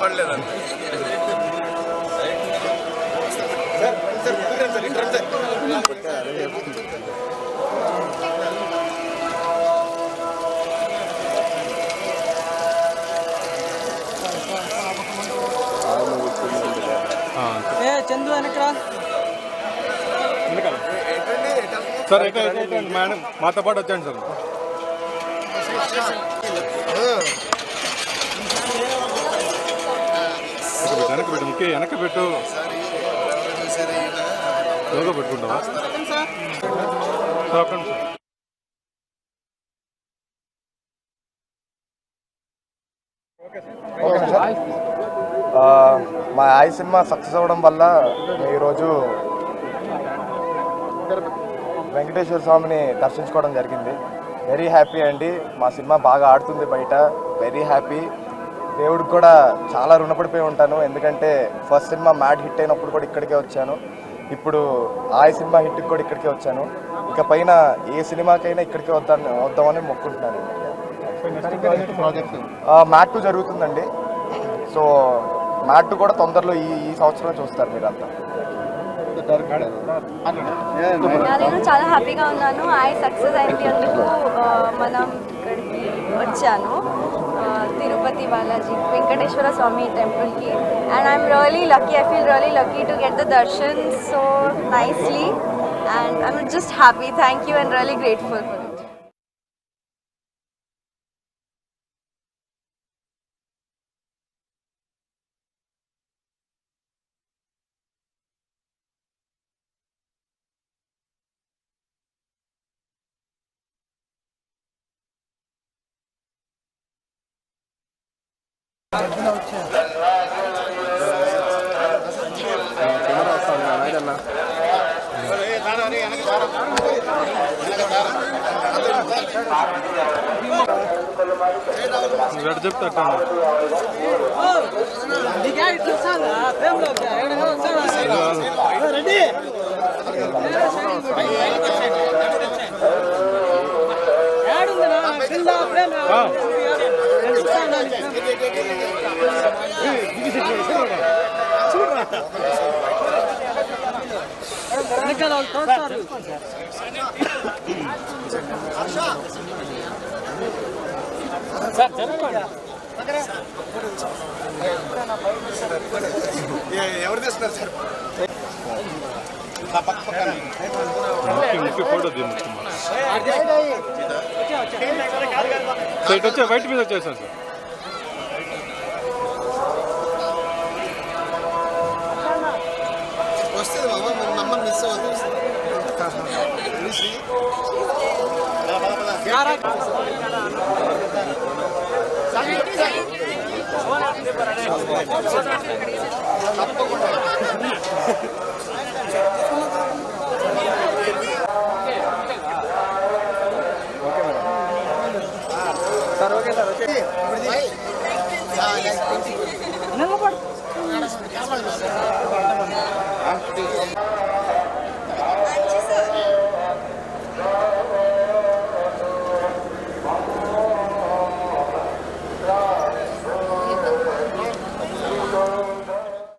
పడలేదండి. Chandu వెనకరా sir madam మాతో పాటు వచ్చాను సార్. వెనక్కి పెట్టు ముఖ్య వెనక్కి పెట్టు లోగా పెట్టుకుంటావా సార్? మా ఆయి సినిమా సక్సెస్ అవ్వడం వల్ల ఈరోజు వెంకటేశ్వర స్వామిని దర్శించుకోవడం జరిగింది. వెరీ హ్యాపీ అండి. మా సినిమా బాగా ఆడుతుంది బయట. Very happy. దేవుడికి కూడా చాలా రుణపడిపోయి ఉంటాను. ఎందుకంటే ఫస్ట్ సినిమా మ్యాడ్ హిట్ అయినప్పుడు కూడా ఇక్కడికే వచ్చాను. ఇప్పుడు ఆయి సినిమా హిట్కి కూడా ఇక్కడికే వచ్చాను. ఇక పైన ఏ సినిమాకైనా ఇక్కడికే వద్దామని మొక్కుంటున్నాను. మ్యాట్ 2 జరుగుతుందండి. సో మ్యాట్ 2 కూడా తొందరలో ఈ సంవత్సరం చూస్తారు మీరంతా. నేను చాలా హ్యాపీగా ఉన్నాను. ఐ సక్సెస్ అయినందుకు మనం ఇక్కడికి వచ్చాను, తిరుపతి బాలాజీ వెంకటేశ్వర స్వామి టెంపుల్కి. And I'm really lucky. I feel really lucky to get the Darshan so nicely and I'm just happy. Thank you and really grateful for it. చెప్తా ఎవరు తీస్తున్నారు సార్? ముఖ్య ఫోటో ఇటు వచ్చే వైట్ మీద వచ్చేసాను సార్. వస్తుంది బాబా, మన మమ్మల్ని మిస్ అవ్వదు. Sir okay sir okay